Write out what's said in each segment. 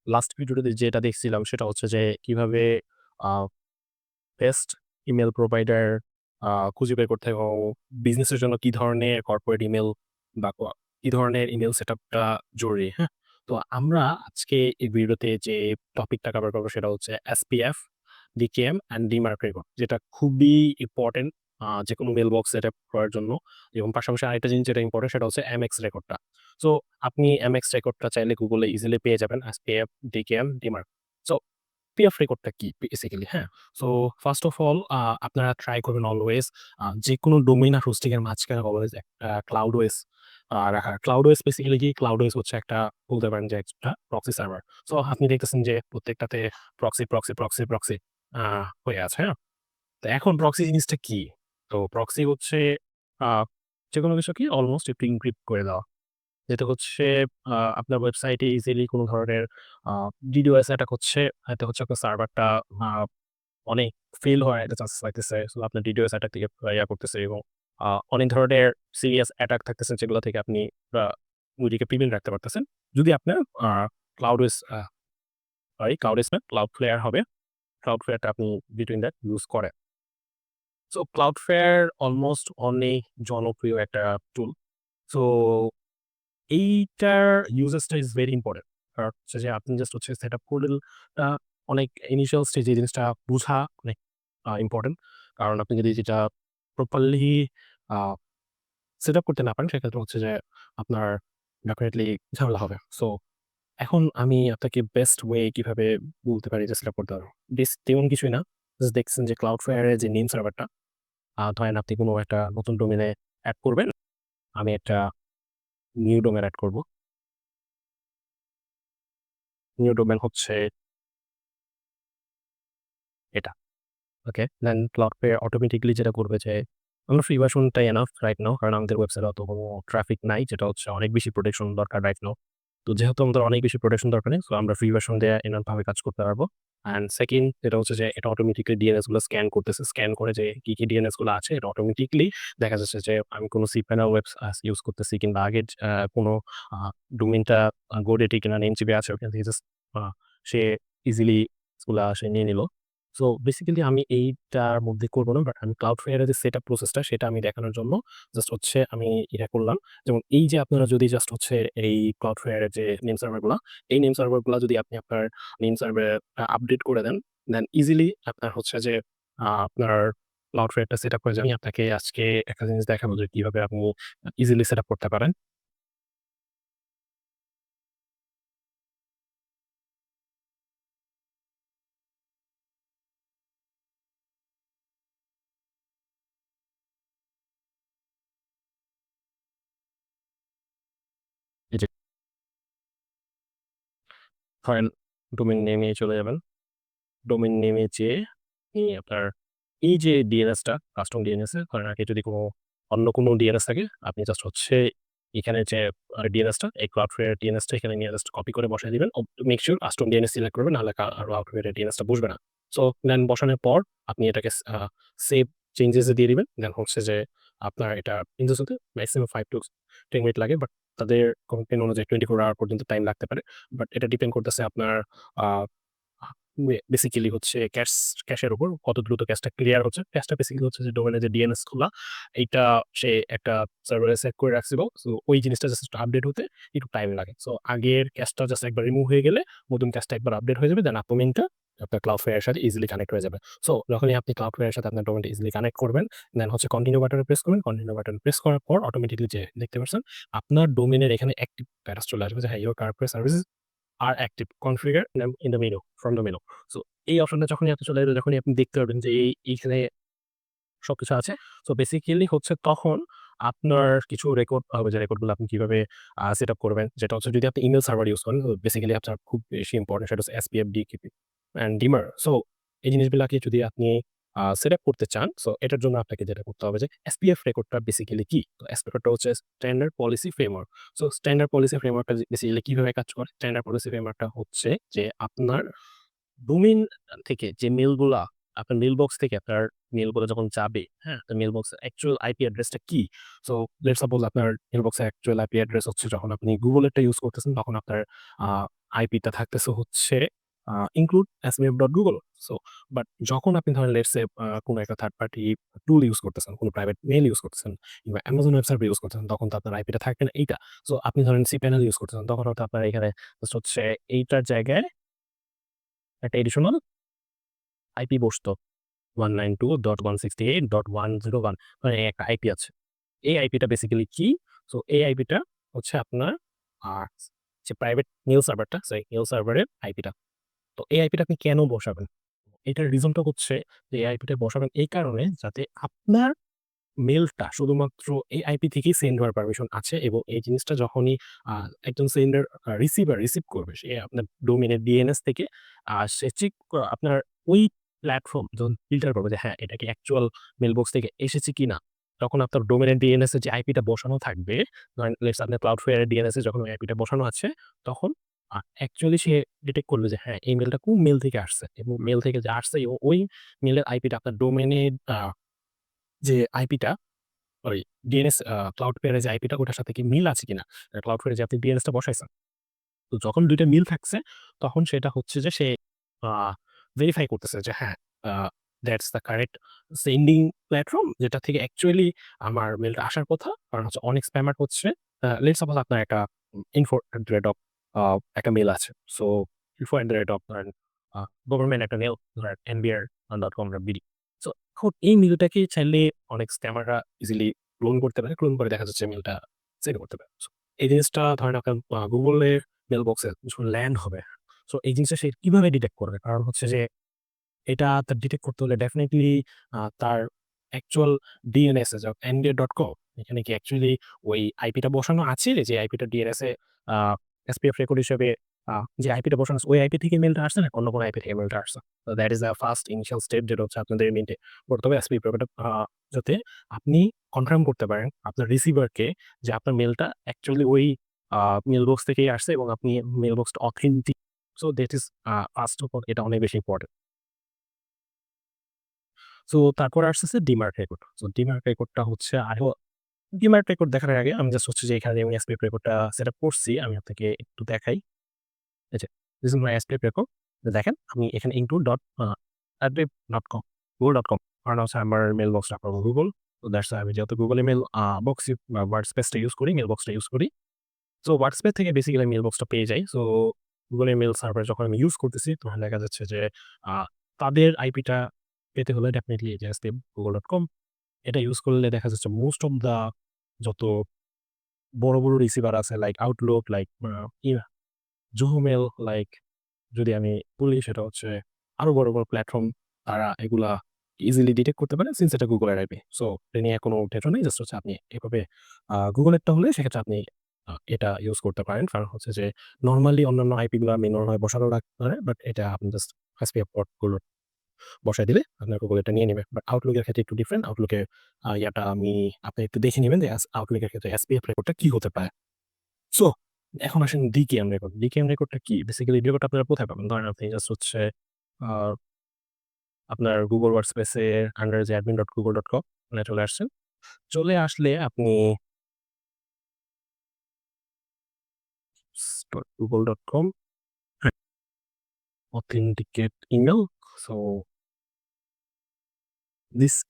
Last ভিডিওতে যেটা দেখছিলাম সেটা হচ্ছে যে কিভাবে আ বেস্ট ইমেইল প্রোভাইডার খুঁজে বের করতে হয় এবং বিজনেসের জন্য কি ধরনের কর্পোরেট ইমেইল বা কি ধরনের ইমেইল সেটআপটা জরুরি, হ্যাঁ? তো আমরা আজকে এই ভিডিওতে যে টপিকটা কভার করব সেটা হচ্ছে SPF, DKIM and DMARC record, যেটা খুবই ইম্পোর্টেন্ট যেকোনো মেইল বক্স সেটআপ করার জন্য। এবং পাশাপাশি আরেকটা জিনিস যেটা ইম্পোর্টেন্ট সেটা হচ্ছে MX রেকর্ডটা। সো আপনি MX রেকর্ডটা চাইলে গুগলে ইজিলি পেয়ে যাবেন, SPF, DKIM, DMARC। So PF রেকর্ডটা কি বেসিক্যালি, হ্যাঁ? সো ফার্স্ট অফ অল আপনারা ট্রাই করবেন অলওয়েজ যেকোনো ডোমেইন আর হোস্টিং এর মাঝখানে অলওয়েজ একটা ক্লাউডওয়েজ রাখার। ক্লাউডওয়েজ বেসিক্যালি কি? ক্লাউডওয়েজ হচ্ছে একটা, বলতে পারেন যে একটা প্রক্সি সার্ভার। সো আপনি দেখতেছেন যে প্রত্যেকটাতে প্রক্সি হয়ে আছে, হ্যাঁ? তো এখন প্রক্সি জিনিসটা কি? তো প্রক্সি হচ্ছে আ যেকোনো কিছুকে অলমোস্ট একটু এনক্রিপ্ট করে দেওয়া। যেটা হচ্ছে আপনার ওয়েবসাইটে ইজিলি কোনো ধরনের আ DDoS অ্যাটাক হচ্ছে, এতে হচ্ছে আপনার সার্ভারটা আ অনেক ফেইল হওয়ার একটা চান্সেস থাকতেছে। সো আপনার DDoS অ্যাটাক থেকে করতেছে এবং অনেক ধরনের সিরিয়াস অ্যাটাক থাকতেছে যেগুলো থেকে আপনি আ ওইদিকে প্রিভেন্ট রাখতে পারতেছেন। যদি আপনার আ ক্লাউডওয়েজ ক্লাউডওয়েজ না, ক্লাউডফ্লেয়ার হবে। ক্লাউডফ্লেয়ারটা আপনি বিটুইন দ্যাট ইউজ করেন। সো ক্লাউডফ্লেয়ার অলমোস্ট অনেক জনপ্রিয় একটা টুল। সো এইটার ইউজেসটা ইস ভেরি ইম্পোর্টেন্ট। কারণ হচ্ছে যে আপনি জাস্ট হচ্ছে সেটআপ করলেন আ অনেক ইনিশিয়াল স্টেজে এই জিনিসটা বুঝা অনেক ইম্পোর্টেন্ট। কারণ আপনি যদি যেটা প্রপারলি আ সেটআপ করতে না পারেন সেক্ষেত্রে হচ্ছে যে আপনার ডেফিনিটলি ঝামেলা হবে। সো এখন আমি আপনাকে বেস্ট ওয়ে কিভাবে বলতে পারি যে সেটআপ করতে পারবো। তেমন কিছুই না। জাস্ট দেখছেন যে Cloudflare এর যে নেম সার্ভারটা ধরেন আপনি কোনো একটা নতুন ডোমেইনে এড করবেন। আমি একটা নিউ ডোমেইন এড করব। নিউ ডোমেইন হচ্ছে এটা। ওকে। দেন Cloudflare অটোমেটিক্যালি যেটা করবে যে আমরা ফ্রি ভার্শনটাই এনাফ রাইট নাও। কারণ আমাদের ওয়েবসাইটে অত কোনো ট্রাফিক নাই। যেটা হচ্ছে অনেক বেশি প্রোটেকশন দরকার রাইট নাও। তো যেহেতু আমাদের অনেক বেশি প্রোটেকশন দরকার নেই, সো আমরা ফ্রি ভার্শন দিয়ে এনাফ ভাবে কাজ করতে পারবো। অ্যান্ড সেকেন্ড যেটা হচ্ছে যে এটা অটোমেটিক্যালি ডিএনএস গুলো স্ক্যান করতেছে। স্ক্যান করে যে কি ডিএনএস গুলো আছে এটা অটোমেটিক্যালি দেখা যাচ্ছে যে আমি কোনো cPanel ইউজ করতেছি কিংবা আগের কোনো আ ডোমেইনটা GoDaddy কিনা Namecheap আছে ওখান থেকে জাস্ট আ সে ইজিলি গুলা সে নিয়ে নিল। সো বেসিক্যালি আমি এইটার মধ্যে করব না। বাট আমি Cloudflare এর যে সেটআপ প্রসেসটা সেটা আমি দেখানোর জন্য জাস্ট হচ্ছে আমি এটা করলাম। যেমন এই যে আপনারা যদি জাস্ট হচ্ছে এই Cloudflare এর যে নেম সার্ভার গুলা, এই নেম সার্ভার গুলা যদি আপনি আপনার নেম সার্ভারে আপডেট করে দেন, দেন ইজিলি আপনার হচ্ছে যে আপনার Cloudflare টা সেটআপ হয়ে যাবে। আমি আপনাকে আজকে একটা জিনিস দেখাবো যে কিভাবে আপনি ইজিলি সেটআপ করতে পারেন। এই যে ধরেন ডোমেইন নেমে চলে যাবেন। ডোমেইন নেমে যেয়ে আপনার এই যে ডিএনএসটা কাস্টম ডিএনএস এ ধরেন আগে যদি অন্য কোনো ডিএনএস থাকে আপনি জাস্ট হচ্ছে এখানে যে ডিএনএসটা এই Cloudflare ডিএনএসটা এখানে নিয়ে জাস্ট কপি করে বসায় দিবেন। Make sure custom DNS select করবেন নাহলে Cloudflare ডিএনএসটা বসবে না। সো দেন বসানোর পর আপনি এটাকে সেভ চেঞ্জেস এ দিয়ে দিবেন। দেন হচ্ছে যে আপনার এটা চেঞ্জেস হতে ম্যাক্সিমাম 5 টু 10 মিনিট লাগে। বাট তাদের কমপ্লেইন অনুযায়ী 24 আওয়ার পর্যন্ত টাইম লাগতে পারে। বাট এটা ডিপেন্ড করতেছে আপনার আ বেসিক্যালি হচ্ছে ক্যাশের উপর কত দ্রুত ক্যাশটা ক্লিয়ার হচ্ছে। ক্যাশটা বেসিক্যালি হচ্ছে যে ডোমেইনের যে ডিএনএস গুলা এইটা সে একটা সার্ভারে সেট করে রাখছিল। সো ওই জিনিসটা জাস্ট আপডেট হতে একটু টাইম লাগে। সো আগের ক্যাশটা জাস্ট একবার রিমুভ হয়ে গেলে নতুন ক্যাশটা একবার আপডেট হয়ে যাবে। দেন আপনার ডোমেইনটা আপনার Cloudflare এর সাথে ইজিলি কানেক্ট হয়ে যাবে। সো যখনই আপনি Cloudflare এর সাথে আপনার ডোমেইনটা ইজিলি কানেক্ট করবেন, দেন হচ্ছে কন্টিনিউ বাটনে প্রেস করবেন। কন্টিনিউ বাটন প্রেস করার পর অটোমেটিক্যালি যে দেখতে পারছেন আপনার ডোমেইনের এখানে অ্যাক্টিভ স্ট্যাটাস চলে আসবে যে হ্যাঁ, your Cloudflare services are active configure in the menu from the menu. So এই অপশনটা যখনই আপনি চলে আসবে, যখনই আপনি দেখতে পারবেন যে এইখানে সবকিছু আছে। সো বেসিক্যালি হচ্ছে তখন আপনার কিছু রেকর্ড হবে যে রেকর্ডগুলো আপনি কিভাবে সেটআপ করবেন। যেটা হচ্ছে যদি আপনি ইমেইল সার্ভার ইউজ করেন, বেসিক্যালি আপনার খুব বেশি ইম্পোর্টেন্ট সেটা হচ্ছে SPF, DKIM and DMARC। So এই জিনিসগুলাকে যদি আপনি সেটআপ করতে চান, সো এটার জন্য আপনাকে যেটা করতে হবে যে SPF রেকর্ডটা বেসিক্যালি কি? তো SPF রেকর্ডটা হচ্ছে standard policy framework. So standard policy ফ্রেমওয়ার্কটা বেসিক্যালি কিভাবে কাজ করে? স্ট্যান্ডার্ড পলিসি ফ্রেমওয়ার্কটা হচ্ছে যে আপনার ডোমেইন থেকে যে মেইলগুলা আপনার মেইল বক্স থেকে আপনার মেইলগুলো যখন যাবে, হ্যাঁ? তো মেইল বক্সের অ্যাকচুয়াল আইপি অ্যাড্রেসটা কি? সো লেটস সাপোজ আপনার মেইল বক্সের অ্যাকচুয়াল আইপি অ্যাড্রেস হচ্ছে যখন আপনি Google এরটা ইউজ করতেছেন তখন আপনার আ আইপিটা থাকতেছে হচ্ছে include spf.google। সো বাট যখন আপনি ধরেন লেটস সে কোনো একটা থার্ড পার্টি টুল ইউজ করতেছেন, কোনো প্রাইভেট মেইল ইউজ করতেছেন কিংবা Amazon ওয়েব সার্ভার ইউজ করতেছেন, তখন তো আপনার আইপিটা থাকবে না এইটা। সো আপনি ধরেন cPanel ইউজ করতেছেন, তখন হয়তো আপনার এখানে জাস্ট হচ্ছে এইটার জায়গায় একটা এডিশনাল আইপি বসতো 192.168.101, মানে একটা আইপি আছে। এই আইপিটা বেসিক্যালি কি? সো এই আইপিটা হচ্ছে আপনার আ যে প্রাইভেট মেইল সার্ভারটা, সরি মেইল সার্ভারের আইপিটা। তো এই আইপিটা আপনি কেন বসাবেন? এটার রিজনটা হচ্ছে যে এই আইপিটা বসাবেন এই কারণে যাতে আপনার মেইলটা শুধুমাত্র এই আইপি থেকেই সেন্ড হওয়ার পারমিশন আছে, এবং এই জিনিসটা যখনই আ একজন সেন্ডার রিসিভার রিসিভ করবে, সে আপনার ডোমেইনের ডিএনএস থেকে সে চেক আপনার ওই প্ল্যাটফর্ম যখন ফিল্টার করবে যে হ্যাঁ, এটা কি অ্যাকচুয়াল মেইলবক্স থেকে এসেছে কিনা? তখন আপনার ডোমেইনের ডিএনএস এর যে আইপিটা বসানো থাকবে, ধরেন লেটস আপনার Cloudflare এর ডিএনএস এ যখন ওই আইপিটা বসানো আছে, তখন অ্যাকচুয়ালি সে ডিটেক্ট করবে যে হ্যাঁ, এই মেইলটা কোন মেইল থেকে আসছে, এবং মেইল থেকে যে আসছে ওই মেইলের আইপিটা আপনার ডোমেইনের যে আইপিটা, সরি ডিএনএস Cloudflare এর যে আইপিটা ওটার সাথে কি মিল আছে কিনা? Cloudflare এ যে আপনি ডিএনএসটা বসাইছেন। তো যখন ২ টা মিল থাকছে, তখন সেটা হচ্ছে যে সে আ ভেরিফাই করতেছে যে হ্যাঁ, uh that's the correct sending platform যেটা থেকে অ্যাকচুয়ালি আমার মেইলটা আসার কথা। কারণ হচ্ছে অনেক স্প্যামার হচ্ছে লেটস সাপোজ আপনার একটা info@ আ একটা মেইল আছে। সো info@ ধরেন আ গভর্নমেন্ট একটা মেইল ধরেন nbr.com.bd। সো এখন এই মেইলটাকে চাইলে অনেক স্ক্যামাররা ইজিলি ক্লোন করতে পারে। ক্লোন করে দেখা যাচ্ছে মেইলটা সেন্ড করতে পারে। সো এই জিনিসটা ধরেন আপনার Google এর মেইলবক্সে যখন ল্যান্ড হবে, সো এই জিনিসটা সে কিভাবে ডিটেক্ট করবে? কারণ হচ্ছে যে এটা তার ডিটেক্ট করতে হলে ডেফিনিটলি তার অ্যাকচুয়াল ডিএনএস এ nda.com এখানে কি অ্যাকচুয়ালি ওই আইপিটা বসানো আছে, যে আইপিটা ডিএনএস এ আ SPF রেকর্ড হিসেবে যে আইপিটা বসানো আছে, ওই আইপি থেকে মেইলটা আসছে না অন্য কোনো আইপি থেকে মেইলটা আসছে। তো that is a first initial step, যেটা হচ্ছে আপনাদের মেইনটেইন করতে হবে SPF রেকর্ডটা যাতে আপনি কনফার্ম করতে পারেন আপনার রিসিভারকে যে আপনার মেইলটা অ্যাকচুয়ালি ওই আ মেইল বক্স থেকেই আসছে, এবং আপনি মেইল বক্সটা authentic. So that is first of all এটা অনেক বেশি ইম্পোর্টেন্ট। সো তারপরে আসতেছে ডিমার্ক রেকর্ড। সো ডিমার্ক রেকর্ডটা হচ্ছে আরো ডিমার্ক রেকর্ড দেখার আগে আমি জাস্ট হচ্ছে যে এখানে আমি এসপিএফ রেকর্ডটা সেটআপ করছি। আমি আপনাকে একটু দেখাই। এই যে this is my SPF record. দেখেন আমি এখানে include ডট address.com google.com, কারণ হচ্ছে আমার মেইল বক্সটা আপনার Google। তো দ্যাটস ওয়াই আমি যেহেতু Google মেইল বক্স বা ওয়ার্ডস্পেসটা ইউজ করি, মেইল বক্সটা ইউজ করি। সো ওয়ার্ডস্পেস থেকে বেসিক্যালি মেইল বক্সটা পেয়ে যাই। সো Google এর মেইল সার্ভার যখন আমি ইউজ করতেছি, তখন দেখা যাচ্ছে যে আ তাদের আইপিটা পেতে হলে ডেফিনিটলি এই যে google.com এটা ইউজ করলে দেখা যাচ্ছে মোস্ট অফ দা যত বড় রিসিভার আছে like Outlook, like Gmail, like যদি আমি বলি সেটা হচ্ছে আরো বড় প্ল্যাটফর্ম, তারা এগুলা ইজিলি ডিটেক্ট করতে পারে সিন্স এটা Google এর আইপি। সো এটা নিয়ে কোনো টেনশন নেই। জাস্ট হচ্ছে আপনি এভাবে Google এরটা হলে সেক্ষেত্রে আপনি এটা ইউজ করতে পারেন। কারণ হচ্ছে যে নরমালি অন্যান্য আইপি গুলা আপনি নরমালি বসানো রাখতে পারে। বাট এটা আপনি জাস্ট SPF পোর্ট গুলো বসায় দিলে আপনার Google এটা নিয়ে নিবে। বাট Outlook এর ক্ষেত্রে একটু ডিফারেন্ট। Outlook এর ইয়াটা আপনি একটু দেখে নিবেন যে Outlook এর ক্ষেত্রে SPF রেকর্ডটা কি হতে পারে। সো এখন আসেন DKIM রেকর্ড। DKIM রেকর্ডটা কি? বেসিক্যালি রেকর্ডটা আপনারা কোথায় পাবেন? ধরেন আপনি জাস্ট হচ্ছে আ আপনার Google Workspace এর আন্ডারে যে admin.google.com ওখানে চলে আসছেন। চলে আসলে আপনি google.com, হ্যাঁ, authenticate ইমেইল। সো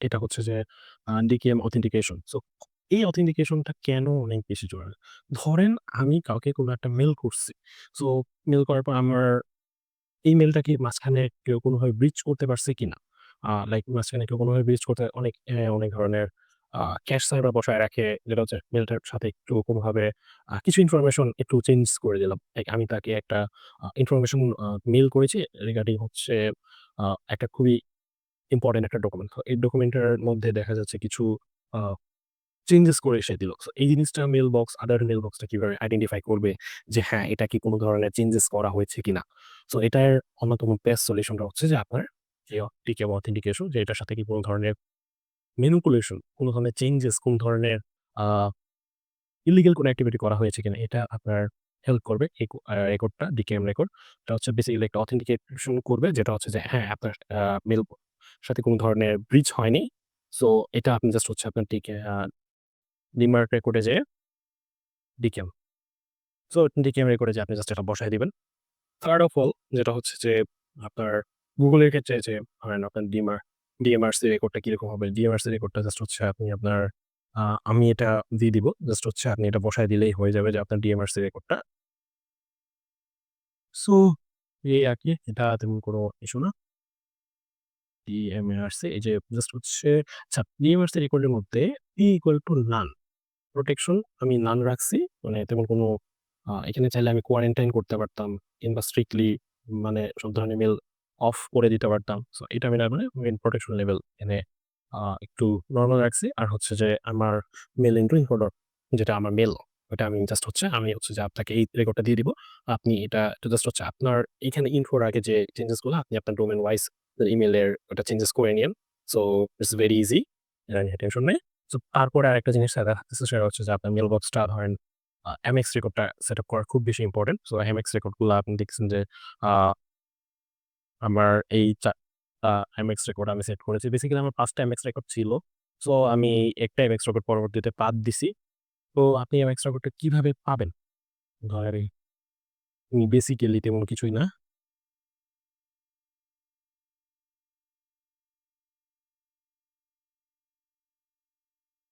এটা হচ্ছে যে DKIM authentication। সো এই authentication টা কেন অনেক বেশি জরুরি? ধরেন আমি কাউকে কোনো একটা মেইল করছি। সো মেইল করার পর আমার এই মেইলটা কি মাঝখানে কেউ কোনোভাবে ব্রিচ করতে পারছে কিনা? লাইক মাঝখানে কেউ কোনোভাবে ব্রিচ করতে অনেক ধরনের ক্যাশ সার্ভার বসায় রাখে, যেটা হচ্ছে মেইলটার সাথে একটু কোনোভাবে কিছু ইনফরমেশন একটু চেঞ্জ করে দিলাম। লাইক আমি তাকে একটা ইনফরমেশন মেইল করেছি রিগার্ডিং হচ্ছে আ একটা খুবই ইম্পোর্টেন্ট একটা ডকুমেন্ট। তো এই ডকুমেন্টের মধ্যে দেখা যাচ্ছে কিছু আ চেঞ্জেস করে এসে দিল। সো এই জিনিসটা আদার মেইল বক্সটা কিভাবে আইডেন্টিফাই করবে যে হ্যাঁ, এটা কি কোন ধরনের চেঞ্জেস করা হয়েছে কিনা? সো এটার অন্যতম বেস্ট সলিউশনটা হচ্ছে যে আপনার যে DKIM অথেন্টিকেশন, যে এটার সাথে কি কোন ধরনের ম্যানিপুলেশন, কোন ধরনের চেঞ্জেস, কোন ধরনের আ ইল্লিগাল কোন এক্টিভিটি করা হয়েছে কিনা, এটা আপনার হেল্প করবে এই রেকর্ডটা DKIM রেকর্ড। এটা হচ্ছে বেসিক্যালি একটা অথেন্টিকেশন করবে, যেটা হচ্ছে যে হ্যাঁ, আপনার মেইল সাথে কোন ধরনের ব্রিচ হয়নি। সো এটা আপনি জাস্ট হচ্ছে আপনার DMARC রেকর্ডে যেয়ে DKIM। সো DKIM রেকর্ডে যেয়ে আপনি জাস্ট এটা বসায় দিবেন। থার্ড অফ অল যেটা হচ্ছে যে আপনার গুগলের ক্ষেত্রে যে ধরেন আপনার ডিএমআরসি রেকর্ডটা কিরকম হবে? ডিএমআরসি রেকর্ডটা জাস্ট হচ্ছে আপনি আপনার আমি এটা দিয়ে দিব। জাস্ট হচ্ছে আপনি এটা বসায় দিলেই হয়ে যাবে যে আপনার ডিএমআরসি রেকর্ডটা। সো এই আরকি। এটা তেমন কোনো ইস্যু না। ডিএমআরসি এই যে জাস্ট হচ্ছে আচ্ছা ডিএমআরসি রেকর্ডের মধ্যে P equal to naan protection আমি নান রাখছি। মানে তেমন কোনো এখানে চাইলে আমি কোয়ারেন্টাইন করতে পারতাম কিংবা স্ট্রিক্টলি মানে সব ধরনের মেইল অফ করে দিতে পারতাম। সো এটা আমি না মানে মেইল প্রোটেকশন লেভেল এখানে একটু নরমাল রাখছি। আর হচ্ছে যে আমার মেইল ইনটু ইনফোডর যেটা আমার মেইল ওটা আমি জাস্ট হচ্ছে আমি হচ্ছে যে আপনাকে এই রেকর্ডটা দিয়ে দিব। আপনি এটা জাস্ট হচ্ছে আপনার এখানে ইনফোর আগে যে চেঞ্জেস গুলো আপনি আপনার ডোমেন ওয়াইজ ইমেইলের ওটা চেঞ্জেস করে নিয়েন। So it's very easy. এটা নিয়ে টেনশন নেই। সো তারপরে আরেকটা জিনিস দেখা যাচ্ছে সেটা হচ্ছে যে আপনার মেইল বক্সটা ধরেন এমএক্স রেকর্ডটা সেটআপ করা খুব বেশি ইম্পোর্টেন্ট। সো এমএক্স রেকর্ড গুলা আপনি দেখছেন যে আ আমার এই আ এমএক্স রেকর্ড আমি সেট করেছি। বেসিক্যালি আমার ৫ টা এমএক্স রেকর্ড ছিল। সো আমি একটা এমএক্স রেকর্ড পরবর্তীতে বাদ দিছি। তো আপনি এমএক্স রেকর্ডটা কিভাবে পাবেন? ধরেন বেসিক্যালি তেমন কিছুই না।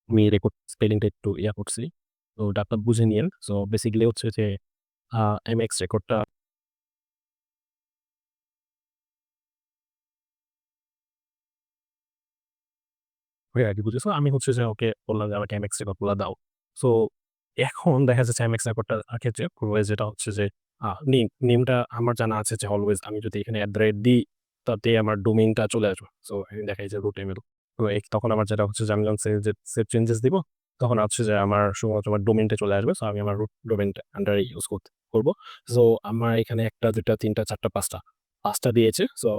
আমি রেকর্ড স্পেলিংটা একটু করছি। তো ওটা আপনার বুঝে নিয়েন। সো বেসিক্যালি হচ্ছে যে আ এমএক্স রেকর্ডটা হয়ে আরকি বুঝেছো। আমি হচ্ছে যে ওকে বললাম যে আমাকে এমএক্স রেকর্ড গুলা দাও। সো এখন দেখা যাচ্ছে এমএক্স রেকর্ডটার ক্ষেত্রে অলওয়েজ যেটা হচ্ছে যে নেমটা আমার জানা আছে যে অলওয়েজ আমি যদি এখানে @ দিই তাতে আমার ডোমেইনটা চলে আসবে। সো এখানে দেখাই যে রুট ইমেইল। তো তখন আমার যেটা হচ্ছে যে আমি যখন সেভ চেঞ্জেস দিব তখন হচ্ছে যে আমার শুধুমাত্র আমার ডোমেইনটা চলে আসবে। সো আমি আমার রুট ডোমেইনটা আন্ডারে ইউজ করব। সো আমার এখানে ১ টা ২ টা ৩ টা ৪ টা ৫ টা ৫ টা দিয়েছে। সো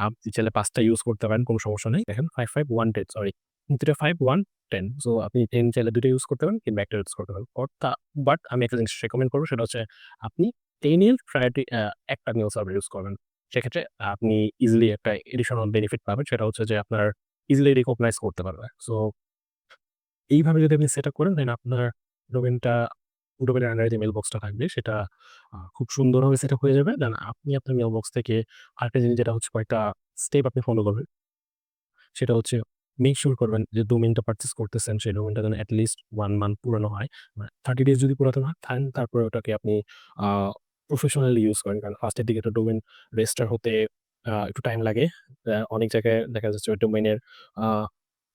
আপনি চাইলে ৫ টা ইউজ করতে পারেন, কোনো সমস্যা নেই। দেখেন 55110 সরি। ২ টা 5 1 10 সো আপনি 10 চাইলে ২ টা ইউজ করতে পারেন কিংবা ১ টা ইউজ করতে পারেন। বাট আমি একটা জিনিস রেকমেন্ড করব সেটা হচ্ছে আপনি 10 এর প্রায়োরিটি একটা মেইল সার্ভার ইউজ করবেন। সেক্ষেত্রে আপনি ইজিলি একটা এডিশনাল বেনিফিট পাবেন। সেটা হচ্ছে যে আপনার ইজিলি রিকগনাইজ করতে পারবে। সো এইভাবে যদি আপনি সেটআপ করেন দেন আপনার ডোমেইনটা ডোমেইনের আন্ডারে যে মেইল বক্সটা থাকবে সেটা খুব সুন্দরভাবে সেটআপ হয়ে যাবে। দেন আপনি আপনার মেইল বক্স থেকে আরেকটা জিনিস যেটা হচ্ছে কয়েকটা স্টেপ আপনি ফলো করবেন। সেটা হচ্ছে মেক সিউর করবেন যে ডোমেইনটা পারচেজ করতেছেন সেই ডোমেইনটা যেন এট লিস্ট 1 মান্থ পুরানো হয়। মানে 30 ডেজ যদি পুরাতন হয় তারপরে ওটাকে আপনি আ প্রফেশনালি ইউজ করেন। কারণ ফার্স্ট এর দিকে তো ডোমেইন রেজিস্টার হতে একটু টাইম লাগে। অনেক জায়গায় দেখা যাচ্ছে ওই ডোমেইনের আ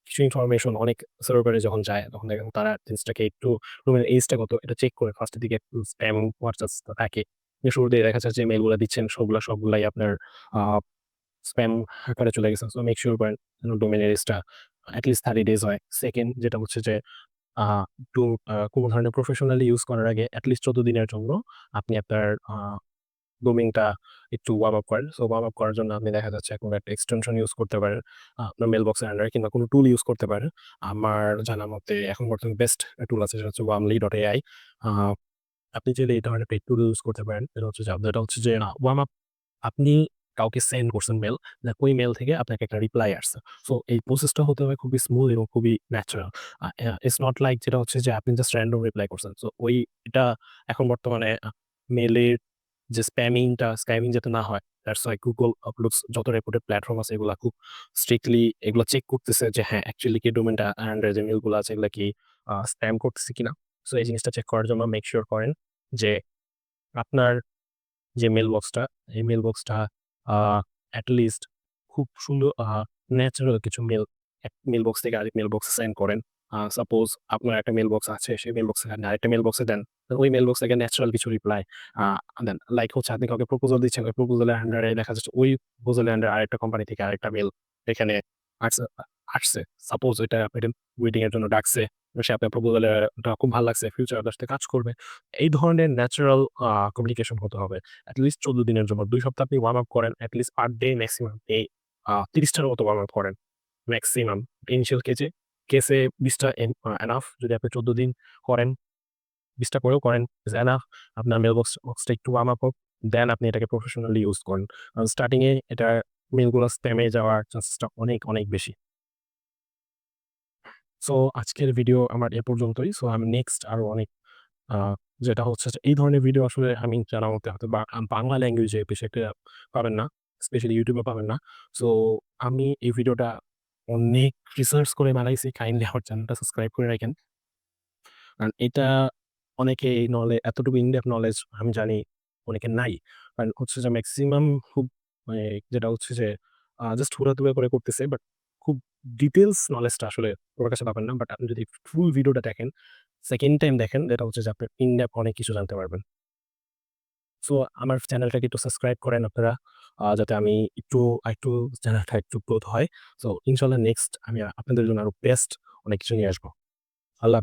কিছু ইনফরমেশন অনেক সার্ভারে যখন যায় তখন দেখেন তারা জিনিসটাকে একটু ডোমেইনের এজটা কত এটা চেক করে ফার্স্ট এর দিকে একটু স্প্যাম হওয়ার চান্স থাকে। যে শুরুতেই দেখা যাচ্ছে যে মেইলগুলা দিচ্ছেন সবগুলাই আপনার আ স্প্যাম আকারে চলে গেছে। সো মেক সিউর করেন যেন ডোমেইন এরিসটা এট লিস্ট 30 ডেজ হয়। 2nd যেটা হচ্ছে যে আ একটু কোন ধরনের প্রফেশনালি ইউজ করার আগে এট লিস্ট 14 দিনের জন্য আপনি আপনার ডোমেইনটা একটু ওয়ার্ম আপ করেন। সো ওয়ার্ম আপ করার জন্য আপনি দেখা যাচ্ছে কোনো একটা এক্সটেনশন ইউজ করতে পারেন। আপনার মেইল বক্সের আন্ডারে কিংবা কোনো টুল ইউজ করতে পারেন। আমার জানা মতে এখন বর্তমানে বেস্ট টুল আছে সেটা হচ্ছে warmly.ai আ আপনি চাইলে এই ধরনের পেইড টুল ইউজ করতে পারেন। এটা হচ্ছে যেটা হচ্ছে যে ওয়ার্ম আপ আপনি কাউকে সেন্ড করছেন মেইল, দেন ওই মেইল থেকে আপনাকে একটা রিপ্লাই আসছে। সো এই প্রসেসটা হতে হবে খুবই স্মুথ এবং খুবই ন্যাচারাল। ইটস নট লাইক যেটা হচ্ছে যে আপনি জাস্ট র‍্যান্ডম রিপ্লাই করছেন। সো এটা এখন বর্তমানে মেইলের যে স্প্যামিং যাতে না হয় দ্যাটস ওয়াই Google আপলোডস যত রেপুটেড প্ল্যাটফর্ম আছে এগুলা খুব স্ট্রিক্টলি এগুলা চেক করতেছে যে হ্যাঁ, অ্যাকচুয়ালি কি ডোমেইনটা আন্ডার যে মেইলগুলো আছে এগুলা কি স্প্যাম করতেছে কিনা। সো এই জিনিসটা চেক করার জন্য মেক সিউর করেন যে আপনার যে মেইল বক্সটা, এই মেইল বক্সটা আ এট লিস্ট খুব সুন্দর ন্যাচারাল কিছু মেইল বক্স থেকে আরেক মেইল বক্সে সেন্ড করেন। সাপোজ আপনার একটা মেইল বক্স আছে, সেই মেইল বক্সে আপনি আরেকটা মেইল বক্সে দেন। তো ওই মেইল বক্স থেকে ন্যাচারাল কিছু রিপ্লাই আ দেন। লাইক হচ্ছে আপনি কাউকে প্রপোজাল দিচ্ছেন, ওই প্রপোজালের আন্ডারে দেখা যাচ্ছে ওই প্রপোজালের আন্ডারে আরেকটা কোম্পানি থেকে আরেকটা মেইল এখানে আসছে আসছে। সাপোজ ওইটা আপনাকে ওয়েটিং এর জন্য ডাকছে। সে আপনার প্রপোজালের ওটা খুব ভাল লাগছে। ফিউচারে আপনার সাথে কাজ করবে। এই ধরনের ন্যাচারাল কমিউনিকেশন হতে হবে। এট লিস্ট ১৪ দিনের জন্য। ২ সপ্তাহ আপনি ওয়ার্ম আপ করেন। At least per day maximum আপনি ৩০ টার মতো ওয়ার্ম আপ করেন। মেক্সিমাম। ইনিশিয়াল কেসে ২০ টা এনাফ যদি আপনি ১৪ দিন করেন, ২০ টা করেও করেন ইস এনাফ। আপনার বক্সটা একটু ওয়ার্ম আপ হোক। দেন আপনি এটাকে প্রফেশনালি ইউজ করেন। কারণ স্টার্টিং এ এটা মেইলগুলো স্প্যামে যাওয়ার চান্সেসটা অনেক, অনেক বেশি। সো আজকের ভিডিও আমার এ পর্যন্তই। সো আমি নেক্সট আরো অনেক আ যেটা হচ্ছে যে এই ধরনের ভিডিও আসলে আমি জানার মতে হয়তো বাংলা ল্যাঙ্গুয়েজে বেশি একটা পাবেন না। স্পেশালি YouTube এ পাবেন না। সো আমি এই ভিডিওটা অনেক রিসার্চ করে বানাইছি। কাইন্ডলি আমার চ্যানেলটা সাবস্ক্রাইব করে রাখেন। কারণ এটা অনেকে এই এতটুকু ইন ডেপথ নলেজ আমি জানি অনেকের নাই। কারণ হচ্ছে যে মেক্সিমাম খুব মানে যেটা হচ্ছে যে জাস্ট হুড়াতুড়া করে করতেছে। বাট খুব ডিটেইলস নলেজটা আসলে ওর কাছে পাবেন না। বাট আপনি যদি ফুল ভিডিওটা দেখেন, সেকেন্ড টাইম দেখেন, যেটা হচ্ছে যে আপনি ইন ডেপথ অনেক কিছু জানতে পারবেন। সো আমার চ্যানেলটাকে একটু সাবস্ক্রাইব করেন আপনারা। যাতে আমি আরেকটু চ্যানেলটা একটু গ্রোথ হয়। সো ইনশাআল্লাহ নেক্সট আমি আপনাদের জন্য আরো বেস্ট অনেক কিছু নিয়ে আসবো। আল্লাহ